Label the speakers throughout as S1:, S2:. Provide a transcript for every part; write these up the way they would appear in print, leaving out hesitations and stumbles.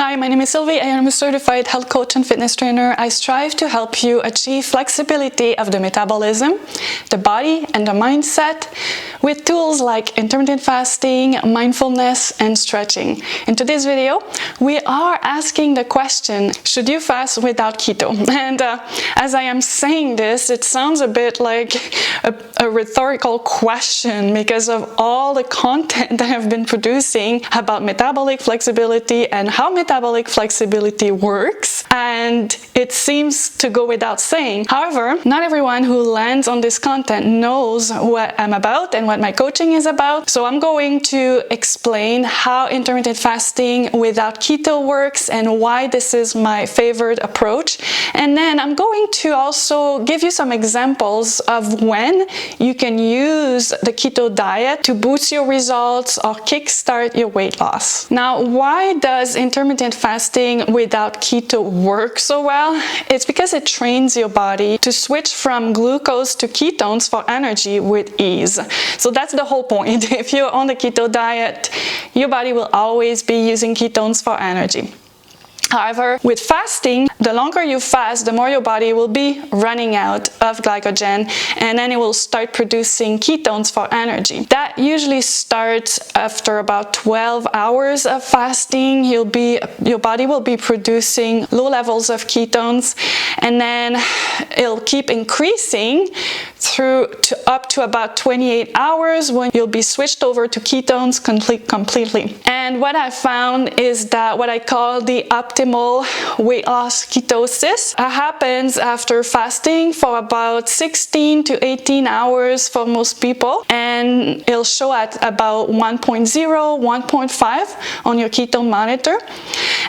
S1: Hi, my name is Sylvie. I am a certified health coach and fitness trainer. I strive to help you achieve flexibility of the metabolism, the body, and the mindset with tools like intermittent fasting, mindfulness, and stretching. In today's video, we are asking the question, should you fast without keto? And as I am saying this, it sounds a bit like a rhetorical question because of all the content I have been producing about metabolic flexibility and how metabolic flexibility works, and it seems to go without saying. However, not everyone who lands on this content knows what I'm about and what my coaching is about, so I'm going to explain how intermittent fasting without keto works and why this is my favorite approach. And then I'm going to also give you some examples of when you can use the keto diet to boost your results or kickstart your weight loss. Now, why does intermittent fasting without keto work so well? It's because it trains your body to switch from glucose to ketones for energy with ease. So that's the whole point. If you're on the keto diet, your body will always be using ketones for energy. However, with fasting, the longer you fast, the more your body will be running out of glycogen, and then it will start producing ketones for energy. That usually starts after about 12 hours of fasting. Your body will be producing low levels of ketones, and then it'll keep increasing up to about 28 hours when you'll be switched over to ketones completely. And what I found is that what I call the optimal weight loss ketosis happens after fasting for about 16 to 18 hours for most people, and it'll show at about 1.0, 1.5 on your ketone monitor,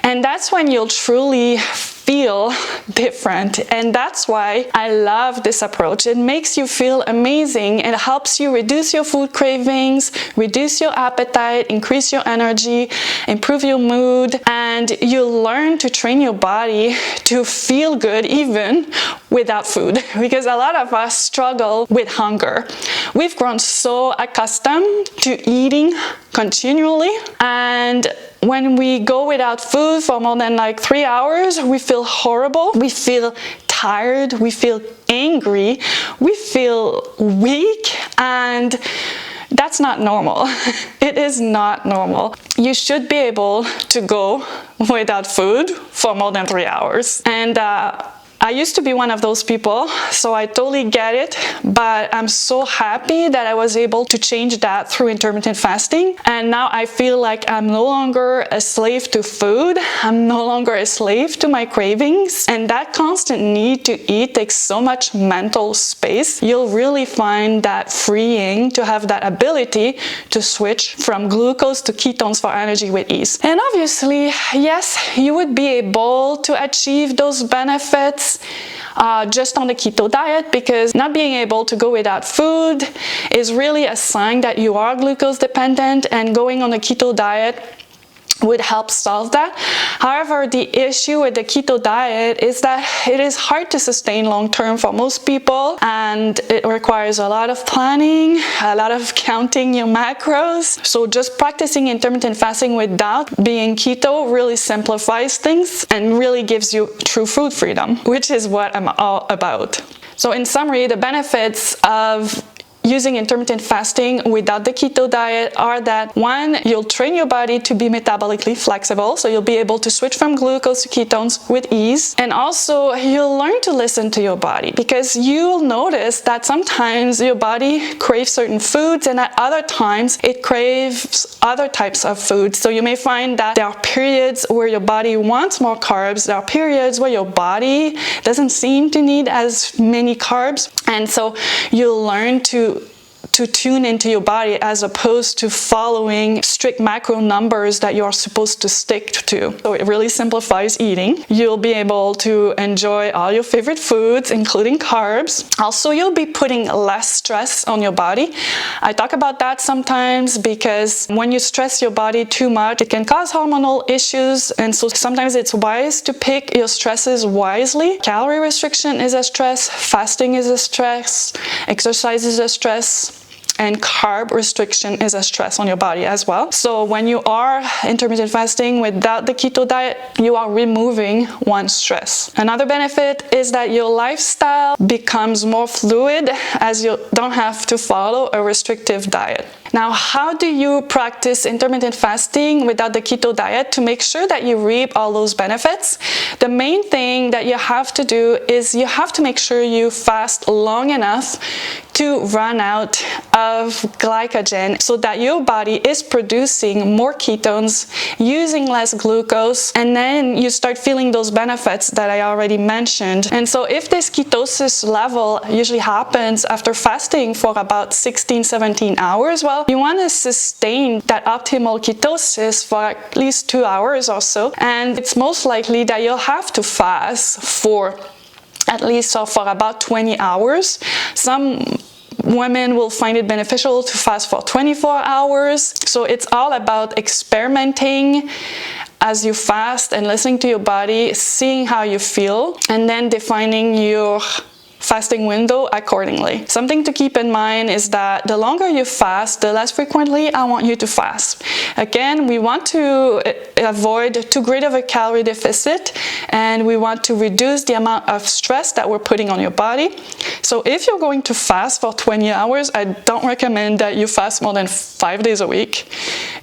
S1: and that's when you'll truly feel different. And that's why I love this approach. It makes you feel amazing. It helps you reduce your food cravings, reduce your appetite, increase your energy, improve your mood, and you'll learn to train your body to feel good even without food, because a lot of us struggle with hunger. We've grown so accustomed to eating continually, and when we go without food for more than like 3 hours, we feel horrible, we feel tired, we feel angry, we feel weak, and that's not normal. It is not normal. You should be able to go without food for more than 3 hours. And I used to be one of those people, so I totally get it, but I'm so happy that I was able to change that through intermittent fasting. And now I feel like I'm no longer a slave to food. I'm no longer a slave to my cravings. And that constant need to eat takes so much mental space. You'll really find that freeing to have that ability to switch from glucose to ketones for energy with ease. And obviously, yes, you would be able to achieve those benefits just on the keto diet, because not being able to go without food is really a sign that you are glucose dependent, and going on a keto diet would help solve that. However, the issue with the keto diet is that it is hard to sustain long term for most people, and it requires a lot of planning, a lot of counting your macros. So just practicing intermittent fasting without being keto really simplifies things and really gives you true food freedom, which is what I'm all about. So in summary, the benefits of using intermittent fasting without the keto diet are that, one, you'll train your body to be metabolically flexible, so you'll be able to switch from glucose to ketones with ease. And also, you'll learn to listen to your body, because you'll notice that sometimes your body craves certain foods, and at other times it craves other types of foods. So you may find that there are periods where your body wants more carbs, there are periods where your body doesn't seem to need as many carbs, and so you'll learn to tune into your body as opposed to following strict macro numbers that you're supposed to stick to. So it really simplifies eating. You'll be able to enjoy all your favorite foods, including carbs. Also, you'll be putting less stress on your body. I talk about that sometimes because when you stress your body too much, it can cause hormonal issues, and so sometimes it's wise to pick your stresses wisely. Calorie restriction is a stress, fasting is a stress, exercise is a stress, and carb restriction is a stress on your body as well. So when you are intermittent fasting without the keto diet, you are removing one stress. Another benefit is that your lifestyle becomes more fluid as you don't have to follow a restrictive diet. Now, how do you practice intermittent fasting without the keto diet to make sure that you reap all those benefits? The main thing that you have to do is you have to make sure you fast long enough to run out of glycogen so that your body is producing more ketones, using less glucose, and then you start feeling those benefits that I already mentioned. And so if this ketosis level usually happens after fasting for about 16-17 hours, well, you want to sustain that optimal ketosis for at least 2 hours or so, and it's most likely that you'll have to fast for at least for about 20 hours. Some women will find it beneficial to fast for 24 hours. So it's all about experimenting as you fast and listening to your body, seeing how you feel, and then defining your fasting window accordingly. Something to keep in mind is that the longer you fast, the less frequently I want you to fast. Again, we want to avoid too great of a calorie deficit, and we want to reduce the amount of stress that we're putting on your body. So if you're going to fast for 20 hours, I don't recommend that you fast more than 5 days a week.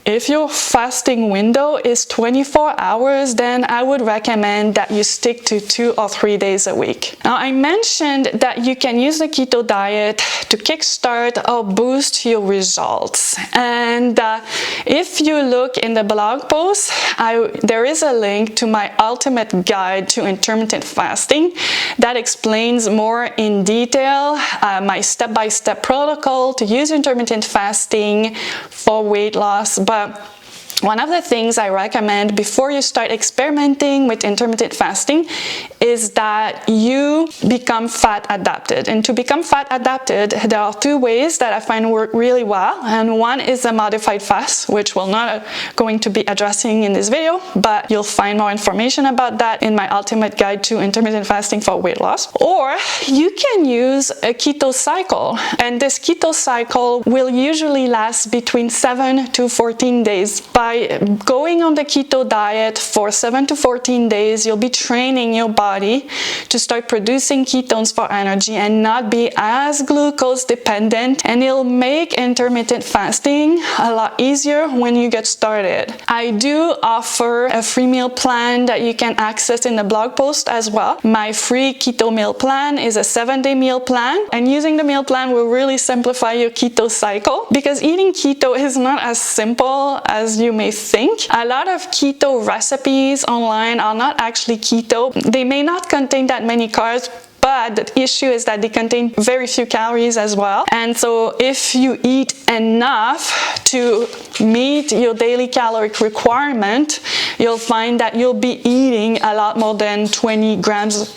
S1: If your fasting window is 24 hours, then I would recommend that you stick to 2 or 3 days a week. Now, I mentioned that you can use the keto diet to kickstart or boost your results. And if you look in the blog post, there is a link to my ultimate guide to intermittent fasting that explains more in detail my step-by-step protocol to use intermittent fasting for weight loss. But one of the things I recommend before you start experimenting with intermittent fasting is that you become fat adapted. And to become fat adapted, there are 2 ways that I find work really well. And one is a modified fast, which we're not going to be addressing in this video, but you'll find more information about that in my ultimate guide to intermittent fasting for weight loss. Or you can use a keto cycle. And this keto cycle will usually last between 7 to 14 days. By going on the keto diet for 7 to 14 days, you'll be training your body to start producing ketones for energy and not be as glucose dependent, and it'll make intermittent fasting a lot easier when you get started. I do offer a free meal plan that you can access in the blog post as well. My free keto meal plan is a 7-day meal plan, and using the meal plan will really simplify your keto cycle, because eating keto is not as simple as you may think. A lot of keto recipes online are not actually keto. They may not contain that many carbs, but the issue is that they contain very few calories as well. And so if you eat enough to meet your daily caloric requirement, you'll find that you'll be eating a lot more than 20 grams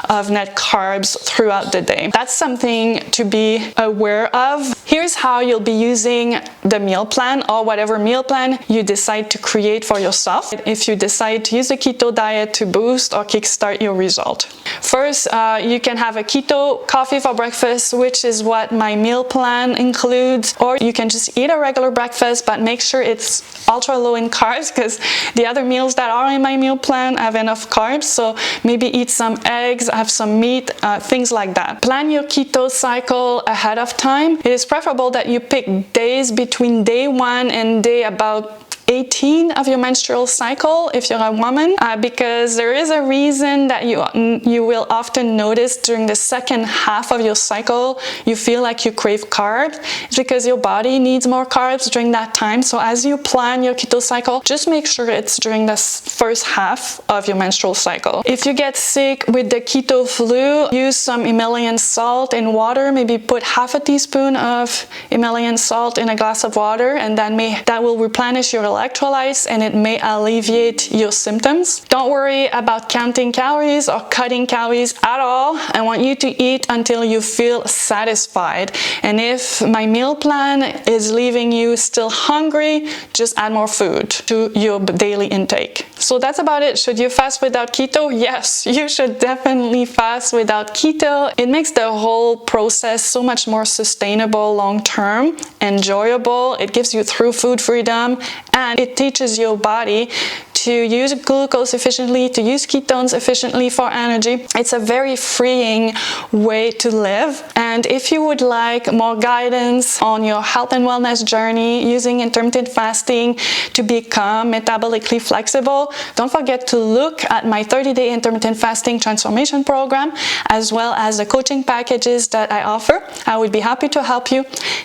S1: of net carbs throughout the day. That's something to be aware of. Here's how you'll be using the meal plan, or whatever meal plan you decide to create for yourself if you decide to use a keto diet to boost or kickstart your result. First, you can have a keto coffee for breakfast, which is what my meal plan includes, or you can just eat a regular breakfast, but make sure it's ultra low in carbs, because the other meals that are in my meal plan have enough carbs. So maybe eat some eggs, have some meat, things like that. Plan your keto cycle ahead of time. It is preferable that you pick days between day 1 and day about 18 of your menstrual cycle if you're a woman, because there is a reason that you will often notice during the second half of your cycle you feel like you crave carbs. It's because your body needs more carbs during that time. So as you plan your keto cycle, just make sure it's during the first half of your menstrual cycle. If you get sick with the keto flu, use some Himalayan salt in water. Maybe put half a teaspoon of Himalayan salt in a glass of water, and that will replenish your electrolytes, and it may alleviate your symptoms. Don't worry about counting calories or cutting calories at all. I want you to eat until you feel satisfied. And if my meal plan is leaving you still hungry, just add more food to your daily intake. So that's about it. Should you fast without keto? Yes, you should definitely fast without keto. It makes the whole process so much more sustainable long-term, enjoyable. It gives you true food freedom, and it teaches your body to use glucose efficiently, to use ketones efficiently for energy. It's a very freeing way to live. And if you would like more guidance on your health and wellness journey using intermittent fasting to become metabolically flexible, don't forget to look at my 30-day intermittent fasting transformation program, as well as the coaching packages that I offer. I would be happy to help you.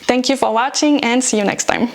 S1: Thank you for watching, and see you next time.